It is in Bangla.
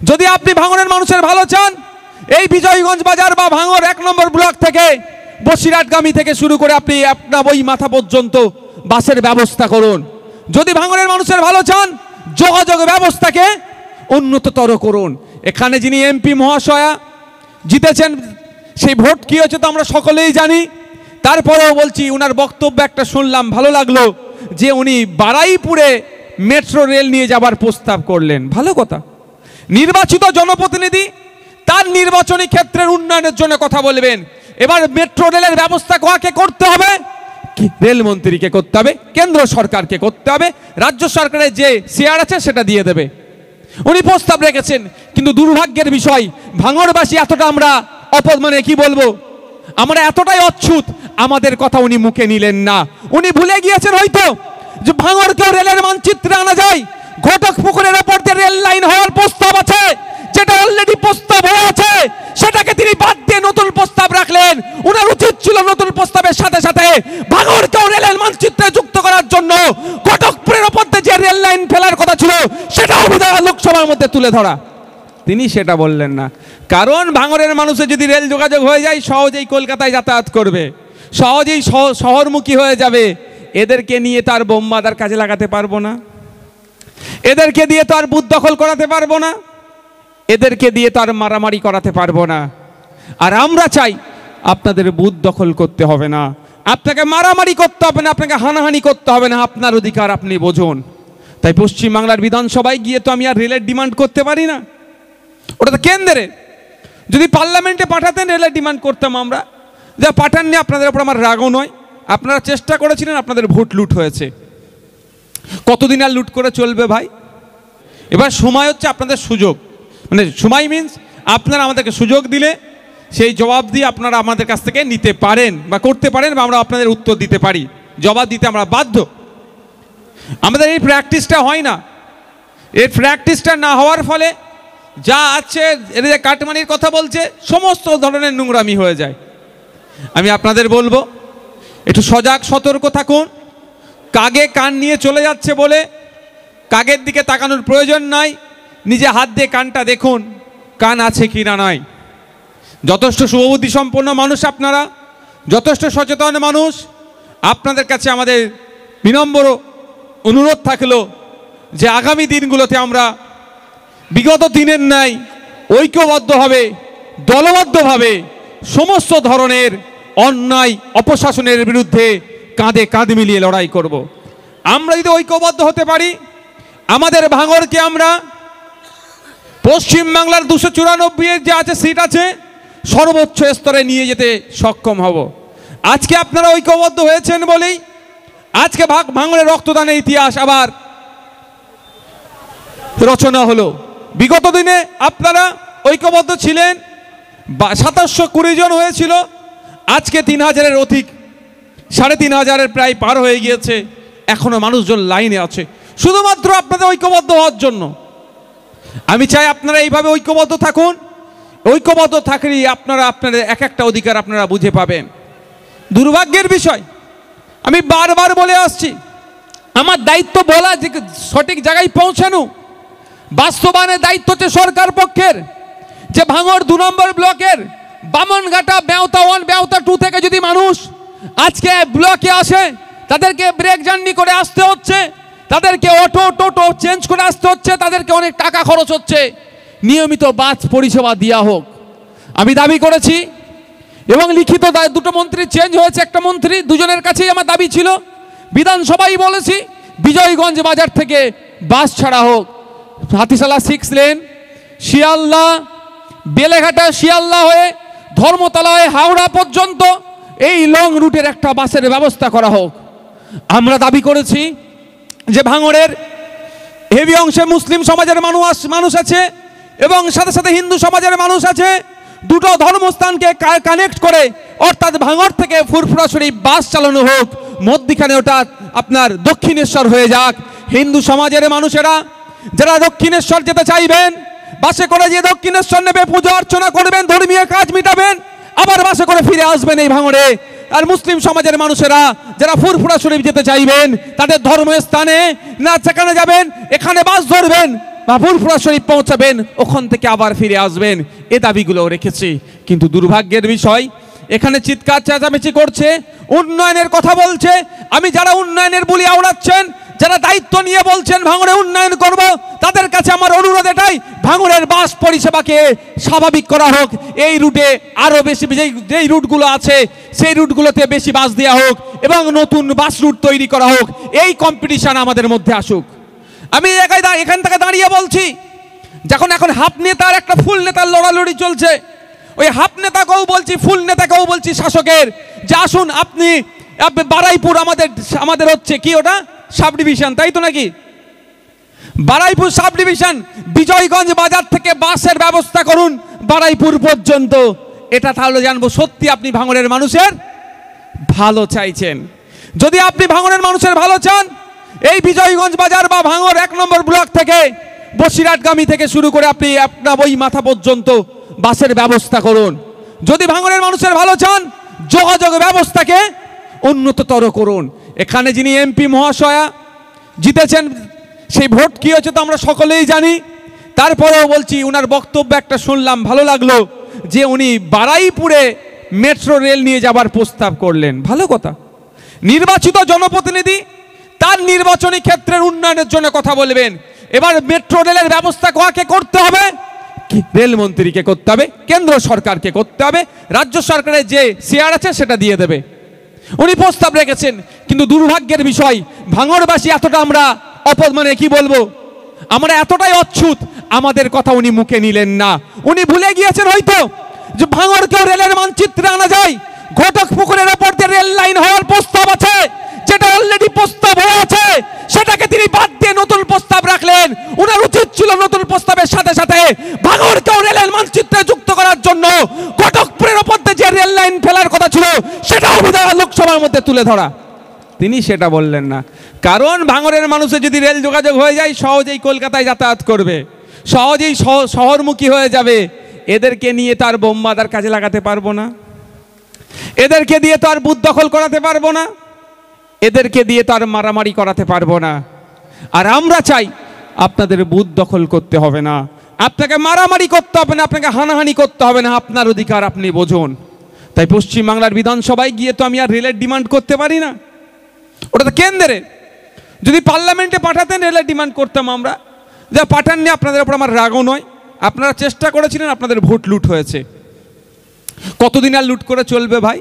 যদি আপনি ভাঙড়ের মানুষের ভালো চান, এই বিজয়গঞ্জ বাজার বা ভাঙড় 1 নম্বর ব্লক থেকে বসিরহাটগামী থেকে শুরু করে আপনি আপনার ওই মাথা পর্যন্ত বাসের ব্যবস্থা করুন। যদি ভাঙড়ের মানুষের ভালো চান, যোগাযোগ ব্যবস্থাকে উন্নততর করুন। এখানে যিনি এমপি মহাশয়া জিতেছেন, সেই ভোট কী হয়েছে তো আমরা সকলেই জানি। তারপরেও বলছি, ওনার বক্তব্য একটা শুনলাম, ভালো লাগলো যে উনি বারাইপুরে মেট্রো রেল নিয়ে যাবার প্রস্তাব করলেন। ভালো কথা, নির্বাচিত জনপ্রতিনিধি তার নির্বাচনী ক্ষেত্রের উন্নয়নের জন্য কথা বলবেন। এবার মেট্রো রেলের ব্যবস্থা কাকে করতে হবে? রেলমন্ত্রীকে করতে হবে, কেন্দ্র সরকারকে করতে হবে, রাজ্য সরকারের যে শেয়ার আছে সেটা দিয়ে দেবে। উনি প্রস্তাব রেখেছেন, কিন্তু দুর্ভাগ্যের বিষয় ভাঙড়বাসী এতটা আমরা মানে কি বলবো, আমরা এতটাই অচ্ছুত, আমাদের কথা উনি মুখে নিলেন না। উনি ভুলে গিয়েছেন হয়তো যে ভাঙড়কেও রেলের মানচিত্রে আনা যায়। ঘটকপুকুরের ওপর দিয়ে রেল লাইন হওয়ার প্রস্তাব আছে, যেটা অলরেডি প্রস্তাব হয়ে আছে, সেটাকে তিনি বাদ দিয়ে নতুন প্রস্তাব রাখলেন। ওনার উচিত ছিল নতুন প্রস্তাবের সাথে সাথে ভাঙড়কেও রেলের মানচিত্রে যুক্ত করার জন্য ঘটকপুরের ওপর দিয়ে যে রেল লাইন ফেলার কথা ছিল সেটাও লোকসভার মধ্যে তুলে ধরা। তিনি সেটা বললেন না, কারণ ভাঙড়ের মানুষের যদি রেল যোগাযোগ হয়ে যায় সহজেই কলকাতায় যাতায়াত করবে, সহজেই শহরমুখী হয়ে যাবে। এদেরকে নিয়ে তার বোমবাদার কাজে লাগাতে পারবো না, এদেরকে দিয়ে তো আর বুথ দখল করাতে পারবো না, এদেরকে দিয়ে তো আর মারামারি করাতে পারবো না। আর আমরা চাই আপনাদের বুথ দখল করতে হবে না, আপনাকে মারামারি করতে হবে না, আপনাকে হানাহানি করতে হবে না, আপনার অধিকার আপনি বোঝুন। তাই পশ্চিমবাংলার বিধানসভায় গিয়ে তো আমি আর রেলের ডিমান্ড করতে পারি না, ওটা তো কেন্দ্রে। যদি পার্লামেন্টে পাঠাতেন রেলের ডিমান্ড করতাম আমরা, যা পাঠাননি আপনাদের ওপর আমার রাগও নয়। আপনারা চেষ্টা করেছিলেন, আপনাদের ভোট লুট হয়েছে। কতদিন আর লুট করে চলবে ভাই? এবার সময় হচ্ছে আপনাদের সুযোগ, মানে সময় মিন্স আপনারা আমাদেরকে সুযোগ দিলে সেই জবাব দিয়ে আপনারা আমাদের কাছ থেকে নিতে পারেন বা করতে পারেন, বা আমরা আপনাদের উত্তর দিতে পারি, জবাব দিতে আমরা বাধ্য। আমাদের এই প্র্যাকটিসটা হয় না, এই প্র্যাকটিসটা না হওয়ার ফলে যা আছে, এর যে কাটমানির কথা বলছে, সমস্ত ধরনের নোংরামি হয়ে যায়। আমি আপনাদের বলবো, একটু সজাগ সতর্ক থাকুন। কাগে কান নিয়ে চলে যাচ্ছে বলে কাগের দিকে তাকানোর প্রয়োজন নাই, নিজে হাত দিয়ে কানটা দেখুন কান আছে কি না নাই। যথেষ্ট শুভবুদ্ধি সম্পন্ন মানুষ আপনারা, যথেষ্ট সচেতন মানুষ। আপনাদের কাছে আমাদের বিনম্র অনুরোধ থাকলো যে আগামী দিনগুলোতে আমরা বিগত দিনের ন্যায় ঐক্যবদ্ধভাবে, দলবদ্ধভাবে সমস্ত ধরনের অন্যায় অপশাসনের বিরুদ্ধে কাঁধে কাঁধ মিলিয়ে লড়াই করব। আমরা যদি ঐক্যবদ্ধ হতে পারি, আমাদের ভাঙড়কে আমরা পশ্চিমবাংলার 294 যে আছে সিট আছে সর্বোচ্চ স্তরে নিয়ে যেতে সক্ষম হব। আজকে আপনারা ঐক্যবদ্ধ হয়েছেন বলেই আজকে ভাঙড়ের রক্তদানের ইতিহাস আবার রচনা হলো। বিগত দিনে আপনারা ঐক্যবদ্ধ ছিলেন, 2720 জন হয়েছিল, আজকে 3000-এর অধিক, 3500-এর প্রায় পার হয়ে গিয়েছে। এখনো মানুষজন লাইনে আছে শুধুমাত্র আপনাদের ঐক্যবদ্ধ হওয়ার জন্য। আমি চাই আপনারা এইভাবে ঐক্যবদ্ধ থাকুন। ঐক্যবদ্ধ থাকলেই আপনারা আপনাদের এক একটা অধিকার আপনারা বুঝে পাবেন। দুর্ভাগ্যের বিষয়, আমি বারবার বলে আসছি, আমার দায়িত্ব বলা, যে সঠিক জায়গায় পৌঁছানো, বাস্তবায়নের দায়িত্ব হচ্ছে সরকার পক্ষের। যে ভাঙড় 2 নম্বর ব্লকের বামনঘাটা, বেওতা 1, বেওতা 2 থেকে যদি মানুষ আজকে ব্লকে আসে, তাদেরকে ব্রেক জার্নি করে আসতে হচ্ছে, তাদেরকে অটো টোটো চেঞ্জ করে আসতে হচ্ছে, তাদেরকে অনেক টাকা খরচ হচ্ছে। নিয়মিত বাস পরিষেবা দেওয়া হোক। আমি দাবি করেছি এবং লিখিত দুটো মন্ত্রী চেঞ্জ হয়েছে, একটা মন্ত্রী, দুজনের কাছেই আমার দাবি ছিল। বিধানসভায় বলেছি বিজয়গঞ্জ বাজার থেকে বাস ছাড়া হোক, হাতিশালা 6 লেন, শিয়ালদা, বেলেঘাটা, শিয়ালদা হয়ে ধর্মতলা হয়ে হাওড়া পর্যন্ত এই লং রুটের একটা বাসের ব্যবস্থা করা হোক। আমরা দাবি করেছি যে ভাঙড়ের হেভি অংশে মুসলিম সমাজের মানুষ আছে এবং সাথে সাথে হিন্দু সমাজের মানুষ আছে। দুটো ধর্মস্থানকে কানেক্ট করে, অর্থাৎ ভাঙড় থেকে ফুরফুরা শরীফ বাস চালানো হোক, মধ্যিখানে ওটা আপনার দক্ষিণেশ্বর হয়ে যাক। হিন্দু সমাজের মানুষেরা যারা দক্ষিণেশ্বর যেতে চাইবেন, বাসে করে যে দক্ষিণেশ্বর নেবে, পুজো অর্চনা করবেন, ধর্মীয় কাজ মিটাবেন, আবার বাসে করে ফিরে আসবেন এই ভাঙড়ে। আর মুসলিম সমাজের মানুষেরা যারা ফুরফুরা শরীফ যেতে চাইবেন, তাদের ধর্মস্থানে না সেখানে যাবেন, এখানে বাস ধরবেন, বা ফুরফুরা শরীফ পৌঁছাবেন, ওখান থেকে আবার ফিরে আসবেন, এ দাবিগুলো রেখেছি। কিন্তু দুর্ভাগ্যের বিষয়, এখানে চিৎকার চেঁচামেচি করছে, উন্নয়নের কথা বলছে। আমি যারা উন্নয়নের বুলি আওড়াচ্ছেন, যারা দায়িত্ব নিয়ে বলছেন ভাঙড়ে উন্নয়ন করব, তাদের কাছে আমার অনুরোধ এটাই, ভাঙড়ের বাস পরিষেবাকে স্বাভাবিক করা হোক। এই রুটে আরও বেশি যেই রুটগুলো আছে সেই রুটগুলোতে বেশি বাস দেওয়া হোক এবং নতুন বাস রুট তৈরি করা হোক। এই কম্পিটিশন আমাদের মধ্যে আসুক। আমি এখান থেকে দাঁড়িয়ে বলছি, যখন এখন হাফ নেতার একটা ফুল নেতার লড়ালড়ি চলছে, ওই হাফ নেতাকেও বলছি, ফুল নেতাকেও বলছি শাসকের, যে আসুন আপনি বারাইপুর আমাদের হচ্ছে কি ওটা সাব ডিভিশন, তাই তো নাকি? বারাইপুর সাব ডিভিশন, বিজয়গঞ্জ বাজার থেকে বাসের ব্যবস্থা করুন বারাইপুর পর্যন্ত। এটা তাহলে জানবো সত্যি আপনি ভাঙড়ের মানুষের ভালো চাইছেন। যদি আপনি ভাঙড়ের মানুষের ভালো চান, এই বিজয়গঞ্জ বাজার বা ভাঙড় 1 নম্বর ব্লক থেকে বসিরহাটগামী থেকে শুরু করে আপনি আপনার ওই মাথা পর্যন্ত বাসের ব্যবস্থা করুন। যদি ভাঙড়ের মানুষের ভালো চান, যোগাযোগ ব্যবস্থাকে উন্নততর করুন। এখানে যিনি এমপি মহাশয়া জিতেছেন, সেই ভোট কী হয়েছে তো আমরা সকলেই জানি। তারপরেও বলছি, ওনার বক্তব্য একটা শুনলাম, ভালো লাগলো যে উনি বারাইপুরে মেট্রো রেল নিয়ে যাবার প্রস্তাব করলেন। ভালো কথা, নির্বাচিত জনপ্রতিনিধি তার নির্বাচনী ক্ষেত্রের উন্নয়নের জন্য কথা বলবেন। এবার মেট্রো রেলের ব্যবস্থা কাকে করতে হবে? রেলমন্ত্রীকে করতে হবে, কেন্দ্র সরকারকে করতে হবে, রাজ্য সরকারের যে শেয়ার আছে সেটা দিয়ে দেবে। উনি প্রস্তাব রেখেছেন, কিন্তু দুর্ভাগ্যের বিষয় ভাঙড়বাসী এতটা আমরা মানে কি বলবো, আমরা এতটাই অচ্ছুত, আমাদের কথা উনি মুখে নিলেন না। উনি ভুলে গিয়েছেন হয়তো যে ভাঙড়কেও রেলের মানচিত্রে আনা যায়। ঘটকপুকুরের ওপর দিয়ে রেল লাইন হওয়ার প্রস্তাব আছে, যেটা অলরেডি প্রস্তাব হয়ে আছে, সেটাকে তিনি বাদ দিয়ে নতুন প্রস্তাব রাখলেন। উনার উচিত ছিল নতুন প্রস্তাবের সাথে সাথে ভাঙড়কেও রেলের মানচিত্রে যুক্ত করার জন্য ঘটকপুরের ওপর দিয়ে যে রেল লাইন ফেলার কথা ছিল সেটাও লোকসভার মধ্যে তুলে ধরা। তিনি সেটা বললেন না, কারণ ভাঙড়ের মানুষের যদি রেল যোগাযোগ হয়ে যায় সহজেই কলকাতায় যাতায়াত করবে, সহজেই শহরমুখী হয়ে যাবে। এদেরকে নিয়ে তার বোমবাদার কাজে লাগাতে পারবো না, এদেরকে দিয়ে তো আর বুথ দখল করাতে পারবো না, এদেরকে দিয়ে তো আর মারামারি করাতে পারবো না। আর আমরা চাই আপনাদের বুথ দখল করতে হবে না, আপনাকে মারামারি করতে হবে না, আপনাকে হানাহানি করতে হবে না, আপনার অধিকার আপনি বোঝুন। তাই পশ্চিমবাংলার বিধানসভায় গিয়ে তো আমি আর রেলের ডিমান্ড করতে পারি না, ওটা তো কেন্দ্রে। যদি পার্লামেন্টে পাঠাতেন রেলের ডিমান্ড করতাম আমরা, যা পাঠাননি, আপনাদের ওপর আমার রাগও নয়। আপনারা চেষ্টা করেছিলেন, আপনাদের ভোট লুট হয়েছে। কতদিন আর লুট করে চলবে ভাই?